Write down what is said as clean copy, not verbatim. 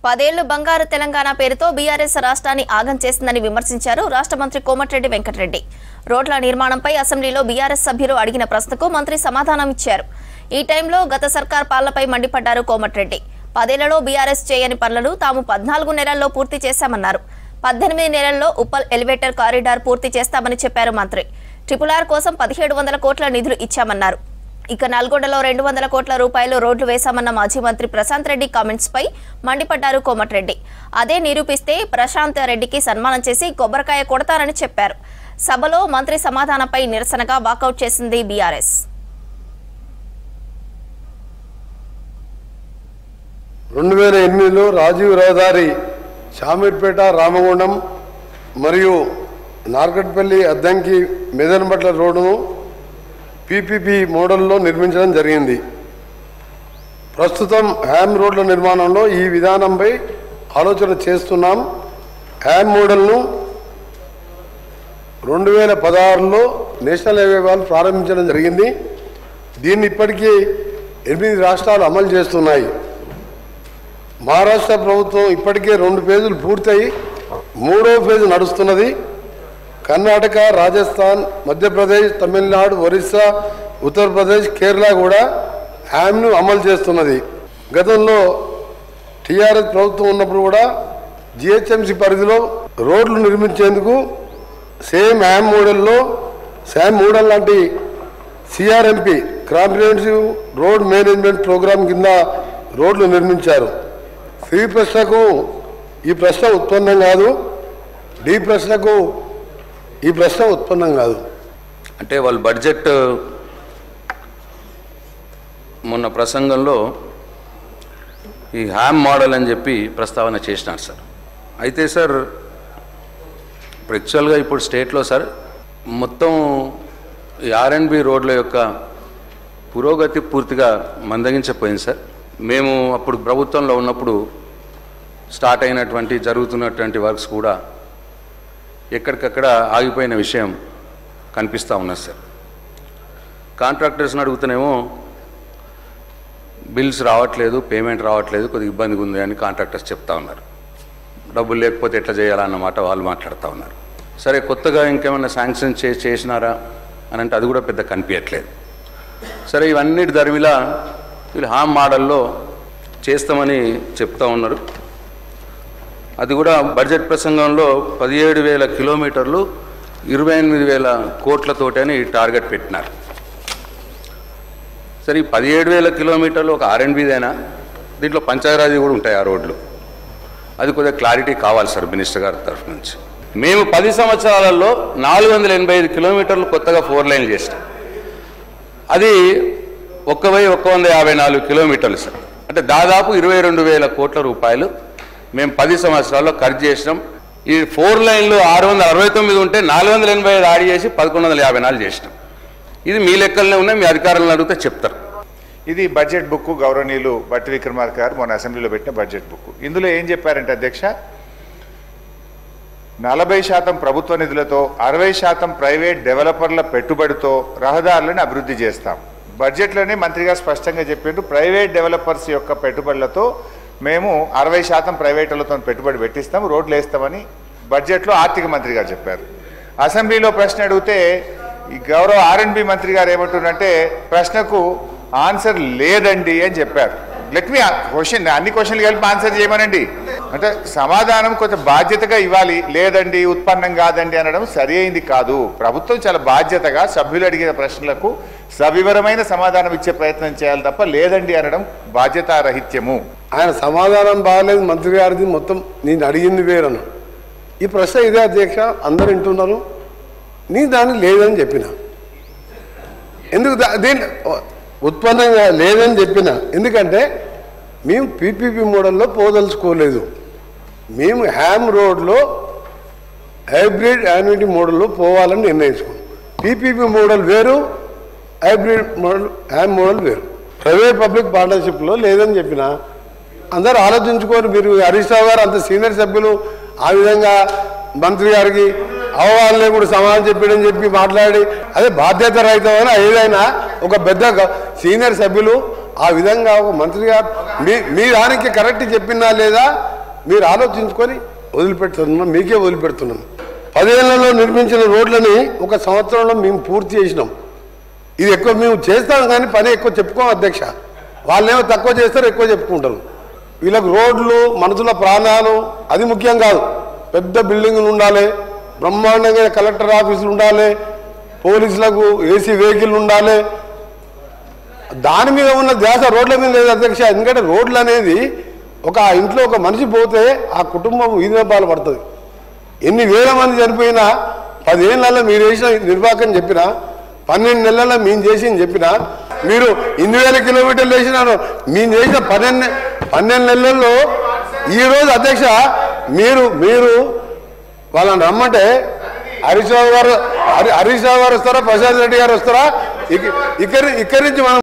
10 ఏళ్లు బంగారు తెలంగాణ పేరుతో బీఆర్ఎస్ రాష్ట్రాన్ని ఆగం చేసిందని విమర్శించారు రాష్ట్ర మంత్రి కోమటిరెడ్డి వెంకటరెడ్డి. రోడ్ల నిర్మాణంపై అసెంబ్లీలో బీఆర్ఎస్ సభ్యులు అడిగిన ప్రశ్నకు మంత్రి సమాధానం ఇచ్చారు. ఈ టైంలో గత సర్కార్ పాలనపై మండిపడ్డారు కోమటిరెడ్డి. 10 ఏళ్లలో బీఆర్ఎస్ చేయని పనులను తాము 14 నెలల్లో పూర్తి చేశామన్నారు. 18 నెలల్లో ఉప్పల్ ఎలివేటర్ కారిడార్ పూర్తి చేస్తామని చెప్పారు మంత్రి. RRR కోసం 1700 కోట్ల నిధులు ఇచ్చామన్నారు. ఇక నల్గొండలో 200 కోట్ల రూపాయలు రోడ్లు వేశామన్న మాజీ మంత్రి ప్రశాంత్ రెడ్డి కామెంట్స్ పై మండిపడ్డారు కోమటిరెడ్డి. అదే నిరూపిస్తే ప్రశాంత్ రెడ్డికి సన్మానం చేసి కొబ్బరికాయ కొడతారని చెప్పారు. సభలో మంత్రి సమాధానంపై నిరసనగా వాకౌట్ చేసింది బీఆర్ఎస్. 2008లో రాజీవ్ రహదారి షామీర్పేట రామగుండం మరియు నార్కట్పల్లి అద్దంకి మెదనపట్ల రోడ్డును పీపీపీ మోడల్లో నిర్మించడం జరిగింది. ప్రస్తుతం హ్యామ్ రోడ్ల నిర్మాణంలో ఈ విధానంపై ఆలోచన చేస్తున్నాం. హ్యామ్ మోడల్ను 2016లో నేషనల్ హైవే వాళ్ళు ప్రారంభించడం జరిగింది. దీన్ని ఇప్పటికీ 8 రాష్ట్రాలు అమలు చేస్తున్నాయి. మహారాష్ట్ర ప్రభుత్వం ఇప్పటికే 2 ఫేజులు పూర్తయి 3వ ఫేజు నడుస్తున్నది. కర్ణాటక, రాజస్థాన్, మధ్యప్రదేశ్, తమిళనాడు, ఒరిస్సా, ఉత్తరప్రదేశ్, కేరళ కూడా హ్యామ్ను అమలు చేస్తున్నది. గతంలో టీఆర్ఎస్ ప్రభుత్వం ఉన్నప్పుడు కూడా జిహెచ్ఎంసీ పరిధిలో రోడ్లు నిర్మించేందుకు సేమ్ హ్యామ్ మోడల్ లాంటి CRMP comprehensive road management programme కింద రోడ్లు నిర్మించారు. సి ప్రశ్నకు ఈ ప్రశ్న ఉత్పన్నం కాదు, డి ప్రశ్నకు ఈ ప్రశ్న ఉత్పన్నం కాదు. అంటే వాళ్ళు బడ్జెట్ మొన్న ప్రసంగంలో ఈ హ్యామ్ మోడల్ అని చెప్పి ప్రస్తావన చేసినారు సార్. అయితే సార్ ఇప్పుడు యాక్చువల్గా ఇప్పుడు స్టేట్లో సార్ మొత్తం ఈ R&B రోడ్ల యొక్క పురోగతి పూర్తిగా మందగించిపోయింది సార్. మేము అప్పుడు ప్రభుత్వంలో ఉన్నప్పుడు స్టార్ట్ అయినటువంటి జరుగుతున్నటువంటి వర్క్స్ కూడా ఎక్కడికక్కడ ఆగిపోయిన విషయం కనిపిస్తూ ఉన్నది సార్. కాంట్రాక్టర్స్ని అడుగుతూనేమో బిల్స్ రావట్లేదు, పేమెంట్ రావట్లేదు, కొద్దిగా ఇబ్బందిగా ఉంది అని కాంట్రాక్టర్స్ చెప్తా ఉన్నారు. డబ్బులు లేకపోతే ఎట్లా చేయాలన్నమాట వాళ్ళు మాట్లాడుతూ ఉన్నారు. సరే కొత్తగా ఇంకేమైనా శాంక్షన్ చేసినారా అని అంటే అది కూడా పెద్ద కనిపించట్లేదు. సరే ఇవన్నిటి ధర్మిలా వీళ్ళు హామ్ మోడల్లో చేస్తామని చెప్తా ఉన్నారు. అది కూడా బడ్జెట్ ప్రసంగంలో 17,000 కిలోమీటర్లు 28,000 కోట్లతోటి అని టార్గెట్ పెట్టినారు. సరే 17,000 కిలోమీటర్లు ఒక R&Bదేనా, దీంట్లో పంచాయరాజీ కూడా ఉంటాయి ఆ రోడ్లు. అది కొద్దిగా క్లారిటీ కావాలి సార్ మినిస్టర్ గారి తరఫు నుంచి. మేము 10 సంవత్సరాలలో 485 కిలోమీటర్లు కొత్తగా 4 లైన్లు చేసినాం. అది 1,154 కిలోమీటర్లు సార్. అంటే దాదాపు 22,000 కోట్ల రూపాయలు మేము 10 సంవత్సరాల్లో ఖర్చు చేసినాం. ఈ 4 లైన్లు 669 ఉంటే 485 యాడ్ చేసి 1,154 చేసినాం. ఇది మీ లెక్కలనే ఉన్నాయి, మీ అధికారులను అడిగితే చెప్తారు. ఇది బడ్జెట్ బుక్ గౌరవనీయులు బట్టి విక్రమార్క గారు మొన్న అసెంబ్లీలో పెట్టిన బడ్జెట్ బుక్. ఇందులో ఏం చెప్పారంటే అధ్యక్ష, 40% ప్రభుత్వ నిధులతో 60% ప్రైవేట్ డెవలపర్ల పెట్టుబడితో రహదారులను అభివృద్ధి చేస్తాం. బడ్జెట్లోనే మంత్రి గారు స్పష్టంగా చెప్పిండ్రు, ప్రైవేట్ డెవలపర్స్ యొక్క పెట్టుబడులతో మేము 60% ప్రైవేటులతో పెట్టుబడి పెట్టిస్తాం, రోడ్లు వేస్తామని బడ్జెట్లో ఆర్థిక మంత్రి గారు చెప్పారు. అసెంబ్లీలో ప్రశ్న అడిగితే ఈ గౌరవ R&B మంత్రి గారు ఏమంటున్నారంటే ప్రశ్నకు ఆన్సర్ లేదండి అని చెప్పారు. లెట్ మీ క్వశ్చన్, అన్ని క్వశ్చన్లు కలిపి ఆన్సర్ చేయమనండి అంటే సమాధానం కొంచెం బాధ్యతగా ఇవ్వాలి. లేదండి, ఉత్పన్నం కాదండి అనడం సరి అయింది కాదు. ప్రభుత్వం చాలా బాధ్యతగా సభ్యులు అడిగిన ప్రశ్నలకు సవివరమైన సమాధానం ఇచ్చే ప్రయత్నం చేయాలి తప్ప లేదండి అనడం బాధ్యతారహిత్యము. ఆయన సమాధానం బాగాలేదు మంత్రి గారిది, మొత్తం నేను అడిగింది వేరను. ఈ ప్రశ్న ఇదే అధ్యక్ష, అందరు వింటున్నారు. నీ దాన్ని లేదని చెప్పిన, ఎందుకు దీన్ని ఉత్పన్నంగా లేదని చెప్పిన, ఎందుకంటే మేము పీపీపీ మోడల్లో పోదలుచుకోలేదు. మేము హ్యామ్ రోడ్లో హైబ్రిడ్ యాన్యుటీ మోడల్లో పోవాలని నిర్ణయించుకున్నాం. పీపీపీ మోడల్ వేరు, హైబ్రిడ్ మోడల్ హ్యామ్ మోడల్ వేరు. ప్రైవేట్ పబ్లిక్ పార్ట్నర్షిప్లో లేదని చెప్పిన అందరూ ఆలోచించుకొని, మీరు హరీష్ రావు గారు అంత సీనియర్ సభ్యులు ఆ విధంగా మంత్రి గారికి అవగాహనలే కూడా సమాధానం చెప్పాడని చెప్పి మాట్లాడి అదే బాధ్యత రహితమైన ఏదైనా ఒక పెద్ద సీనియర్ సభ్యులు ఆ విధంగా ఒక మంత్రి గారు మీ దానికి కరెక్ట్ చెప్పినా లేదా మీరు ఆలోచించుకొని వదిలిపెడుతున్నాం, మీకే వదిలిపెడుతున్నాం. 10 ఏళ్లలో నిర్మించిన రోడ్లని 1 సంవత్సరంలో మేము పూర్తి చేసినాం. ఇది ఎక్కువ మేము చేస్తాం కానీ పని ఎక్కువ చెప్పుకోం అధ్యక్ష. వాళ్ళేమో తక్కువ చేస్తారు, ఎక్కువ చెప్పుకుంటారు. వీళ్ళకి రోడ్లు, మనుషుల ప్రాణాలు అది ముఖ్యం కాదు. పెద్ద బిల్డింగులు ఉండాలి, బ్రహ్మాండంగా కలెక్టర్ ఆఫీసులు ఉండాలి, పోలీసులకు ఏసీ వెహికల్ ఉండాలి. దాని మీద ఉన్న ధ్యాస రోడ్ల మీద లేదు అధ్యక్ష. ఎందుకంటే రోడ్లు అనేది ఒక ఇంట్లో ఒక మనిషి పోతే ఆ కుటుంబం వీధిన పాలు పడుతుంది. ఎన్ని వేల మంది చనిపోయినా 10 ఏళ్ళలో మీరు వేసిన నిర్వాహకం చెప్పినా, 12 నెలల్లో మేము చేసింది చెప్పినా, మీరు 8,000 కిలోమీటర్లు వేసినారు. మేము చేసిన 12 నెలల్లో ఈరోజు అధ్యక్ష మీరు వాళ్ళని రమ్మంటే హరీష్ రావు గారు వస్తారా, ప్రశాంత్ రెడ్డి గారు వస్తారా? ఇక్కడి నుంచి మనం